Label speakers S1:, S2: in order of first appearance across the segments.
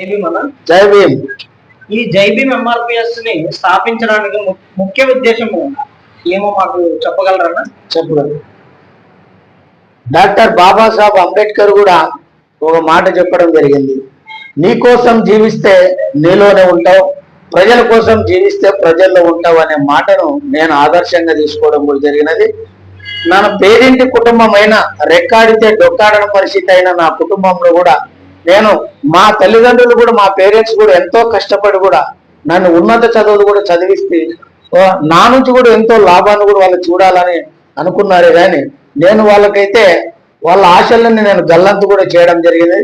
S1: జైభీమ్ అన్న.
S2: జై భీమ్.
S1: ఈ జైభీమ్ ఎంఆర్పిఎస్ ని స్థాపించడానికి ముఖ్య ఉద్దేశము ఏమో మాకు చెప్పగలరా?
S2: చెప్పగలరు. డాక్టర్ బాబాసాహెబ్ అంబేద్కర్ కూడా ఒక మాట చెప్పడం జరిగింది, నీ కోసం జీవిస్తే నీలోనే ఉంటావు, ప్రజల కోసం జీవిస్తే ప్రజల్లో ఉంటావు అనే మాటను నేను ఆదర్శంగా తీసుకోవడం కూడా జరిగినది. నా పేరింటి కుటుంబం అయినా రెక్కాడితే డొక్కాడని పరిస్థితి అయినా నా కుటుంబంలో కూడా నేను మా తల్లిదండ్రులు కూడా మా పేరెంట్స్ కూడా ఎంతో కష్టపడి కూడా నన్ను ఉన్నత చదువులు కూడా చదివిస్తే నా నుంచి కూడా ఎంతో లాభాన్ని కూడా వాళ్ళు చూడాలని అనుకున్నారే కానీ నేను వాళ్ళకైతే వాళ్ళ ఆశలను నేను గల్లంతు కూడా చేయడం జరిగింది.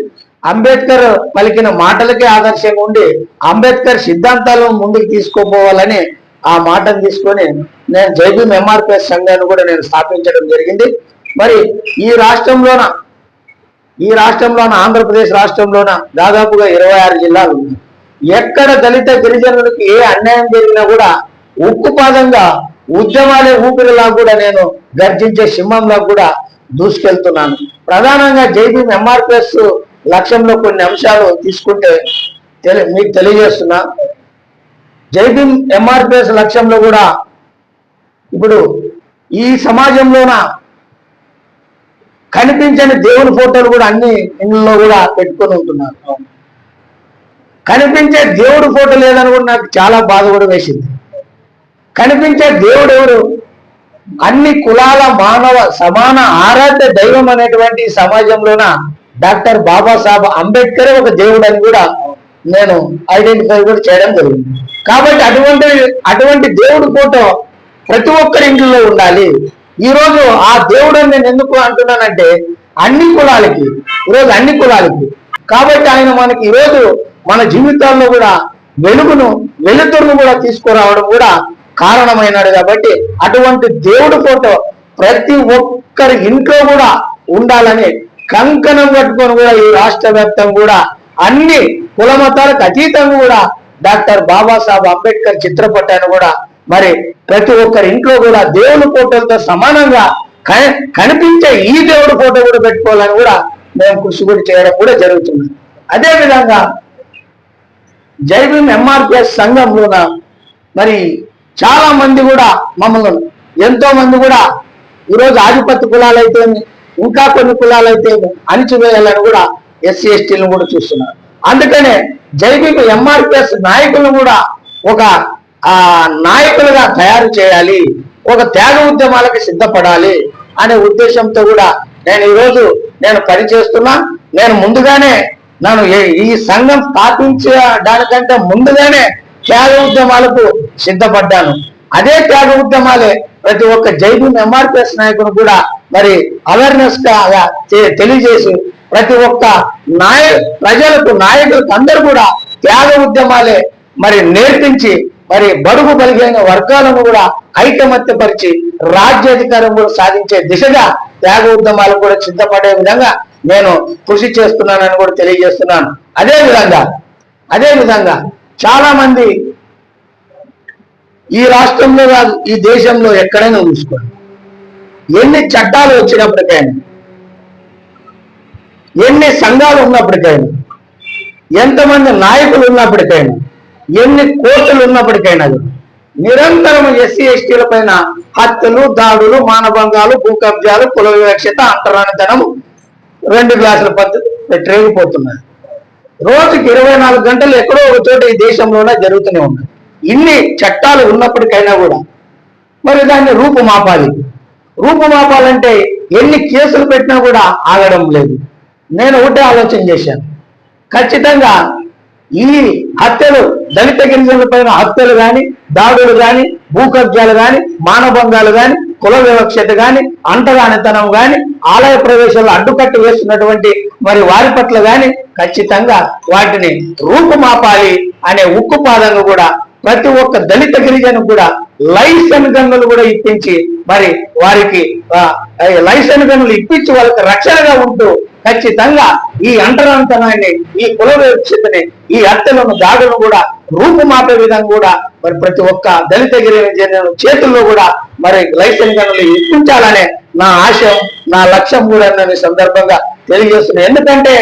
S2: అంబేద్కర్ పలికిన మాటలకే ఆదర్శంగా ఉండి అంబేద్కర్ సిద్ధాంతాలను ముందుకు తీసుకోపోవాలని ఆ మాటను తీసుకొని నేను జైభీమ్ ఎంఆర్పిఎస్ సంఘాన్ని కూడా నేను స్థాపించడం జరిగింది. మరి ఈ రాష్ట్రంలోన ఆంధ్రప్రదేశ్ రాష్ట్రంలోన దాదాపుగా 26 జిల్లాలు ఉన్నాయి. ఎక్కడ దళిత గిరిజనులకు ఏ అన్యాయం జరిగినా కూడా ఉక్కుపాదంగా ఉద్యమాలే ఊపిరిలా కూడా నేను గర్జించే సింహంలా కూడా దూసుకెళ్తున్నాను. ప్రధానంగా జైభీమ్ ఎంఆర్పిఎస్ లక్ష్యంలో కొన్ని అంశాలు తీసుకుంటే మీకు తెలియజేస్తున్నా. జైభీమ్ ఎంఆర్పిఎస్ లక్ష్యంలో కూడా ఇప్పుడు ఈ సమాజంలోన కనిపించని దేవుని ఫోటోలు కూడా అన్ని ఇంట్లో కూడా పెట్టుకొని ఉంటున్నారు. కనిపించే దేవుడు ఫోటో లేదని కూడా నాకు చాలా బాధ కూడా వేసింది. కనిపించే దేవుడు ఎవరు? అన్ని కులాల మానవ సమాన ఆరాధ్య దైవం అనేటువంటి సమాజంలోన డాక్టర్ బాబాసాహెబ్ అంబేద్కర్ ఒక దేవుడు అని కూడా నేను ఐడెంటిఫై కూడా చేయడం జరిగింది. కాబట్టి అటువంటి దేవుడి ఫోటో ప్రతి ఒక్కరి ఇంట్లో ఉండాలి. ఈరోజు ఆ దేవుడు నేను ఎందుకు అంటున్నానంటే అన్ని కులాలకి కాబట్టి ఆయన మనకి ఈరోజు మన జీవితాల్లో కూడా వెలుతురును కూడా తీసుకురావడం కూడా కారణమైనాడు. కాబట్టి అటువంటి దేవుడి ఫోటో ప్రతి ఒక్కరి ఇంట్లో కూడా ఉండాలని కంకణం కట్టుకొని కూడా ఈ రాష్ట్ర వ్యాప్తంగా కూడా అన్ని కుల మతాలకు అతీతంగా కూడా డాక్టర్ బాబాసాహెబ్ అంబేద్కర్ చిత్రపటాన్ని కూడా మరి ప్రతి ఒక్కరి ఇంట్లో కూడా దేవుని ఫోటోలతో సమానంగా కనిపించే ఈ దేవుడి ఫోటో కూడా పెట్టుకోవాలని కూడా మేము కృషి కూడా చేయడం కూడా జరుగుతుంది. అదేవిధంగా జైభీమ్ ఎంఆర్పిఎస్ సంఘంలోన మరి చాలా మంది కూడా మమ్మల్ని ఎంతో మంది కూడా ఈరోజు ఆధిపత్య కులాలైతే ఇంకా కొన్ని కులాలైతే అణిచివేయాలని కూడా ఎస్సీ ఎస్టీలను కూడా చూస్తున్నారు. అందుకనే జైభీమ్ ఎంఆర్పిఎస్ నాయకులను కూడా ఒక నాయకులుగా తయారు చేయాలి, ఒక త్యాగ ఉద్యమాలకు సిద్ధపడాలి అనే ఉద్దేశంతో కూడా నేను ఈరోజు పనిచేస్తున్నా. నేను ముందుగానే ఈ సంఘం స్థాపించడానికంటే ముందుగానే త్యాగ ఉద్యమాలకు సిద్ధపడ్డాను. అదే త్యాగ ఉద్యమాలే ప్రతి ఒక్క జైభీమ్ ఎంఆర్పిఎస్ నాయకుడు కూడా మరి అవేర్నెస్ గా తెలియజేసి ప్రతి ఒక్క ప్రజలకు నాయకులకు అందరూ కూడా త్యాగ ఉద్యమాలే మరి నేర్పించి మరి బడుగు బలిగిన వర్గాలను కూడా ఐకమత్యపరిచి రాజ్యాధికారం కూడా సాధించే దిశగా త్యాగ ఉద్యమాలు కూడా సిద్ధపడే విధంగా నేను కృషి చేస్తున్నానని కూడా తెలియజేస్తున్నాను. అదేవిధంగా చాలా మంది ఈ రాష్ట్రంలో కాదు ఈ దేశంలో ఎక్కడైనా చూసుకోండి, ఎన్ని చట్టాలు వచ్చినప్పటికైనా, ఎన్ని సంఘాలు ఉన్నప్పటికైనా, ఎంతమంది నాయకులు ఉన్నప్పటికైనా, ఎన్ని కోర్టులు ఉన్నప్పటికైనా నిరంతరం ఎస్సీ ఎస్టీల పైన హత్యలు, దాడులు, మానభంగాలు, భూ కబ్జాలు, కుల వివక్షత, అంటరానితనం 2 గ్లాసుల పద్ధతి పెట్టరేగిపోతున్నారు. రోజుకి 24 గంటలు ఎక్కడో ఒక చోట ఈ దేశంలోనే జరుగుతూనే ఉన్నాయి. ఇన్ని చట్టాలు ఉన్నప్పటికైనా కూడా మరి దాన్ని రూపుమాపాలంటే ఎన్ని కేసులు పెట్టినా కూడా ఆగడం లేదు. నేను ఒకటే ఆలోచన చేశాను, ఖచ్చితంగా ఈ హత్యలు దళిత గిరిజనుల పైన హత్యలు కానీ, దాడులు కానీ, భూ కబ్జాలు కానీ, మానభంగాలు కానీ, కుల వివక్షత కానీ, అంటరానితనం కానీ, ఆలయ ప్రవేశాలు అడ్డుకట్టు వేస్తున్నటువంటి మరి వారి పట్ల కానీ ఖచ్చితంగా వాటిని రూపుమాపాలి అనే ఉక్కుపాదంగా కూడా ప్రతి ఒక్క దళిత గిరిజను కూడా లైసెన్స్ గన్నులు కూడా ఇప్పించి మరి వారికి లైసెన్స్ గన్నులు ఇప్పించి వాళ్ళకి రక్షణగా ఉంటూ ఖచ్చితంగా ఈ అంటరానితనాన్ని, ఈ కుల వివక్షతని, ఈ హత్యలను, దాడులను కూడా రూపుమాపే విధంగా కూడా మరి ప్రతి ఒక్క దళిత గిరిజన చేతుల్లో కూడా మరి లైసెన్స్ గన్నులు ఇప్పించాలనే నా ఆశయం, నా లక్ష్యం కూడా నేను సందర్భంగా తెలియజేస్తున్నాను. ఎందుకంటే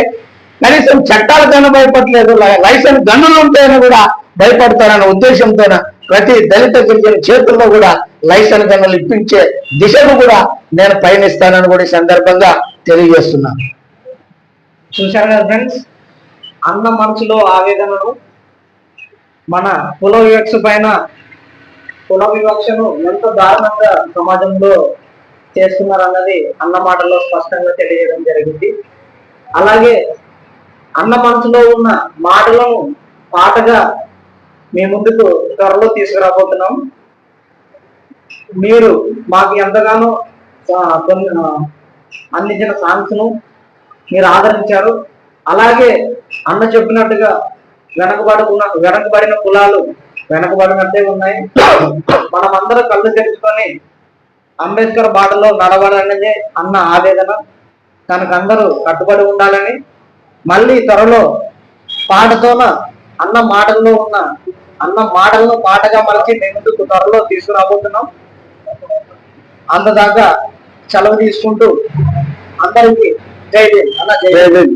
S2: కనీసం చట్టాలకైనా భయపడలేదు, లైసెన్స్ గన్నులు ఉంటాయని కూడా భయపడతారన్న ఉద్దేశంతో ప్రతి దళిత గిరిజన చేతుల్లో కూడా లైసెన్స్ గన్నులు ఇప్పించే దిశకు కూడా నేను పయనిస్తానని కూడా ఈ సందర్భంగా తెలియజేస్తున్నాను.
S1: చూశారు కదా ఫ్రెండ్స్, అన్న మనసులో ఆవేదనను, మన కుల వివక్షను ఎంత దారుణంగా సమాజంలో చేస్తున్నారు అన్నది అన్న మాటల్లో స్పష్టంగా తెలియజేయడం జరిగింది. అలాగే అన్న మనసులో ఉన్న మాటలను పాటగా మీ ముందుకు త్వరలో తీసుకురాబోతున్నాం. మీరు మాకు ఎంతగానో అందించిన సాంగ్స్ ను మీరు ఆదరించారు. అలాగే అన్న చెప్పినట్టుగా వెనకబడిన కులాలు వెనకబడినట్టే ఉన్నాయి. మనమందరం కళ్ళు తెరుచుకొని అంబేద్కర్ బాటలో నడవాలనేదే అన్న ఆవేదన. దానికి అందరూ కట్టుబడి ఉండాలని, మళ్ళీ త్వరలో పాటతోన అన్న మాటలను పాటగా మలిచి మీ ముందుకు త్వరలో తీసుకురాబోతున్నాం. అంతదాకా సెలవు తీసుకుంటూ అందరికీ జై భీమ్ అన్న. జై భీమ్.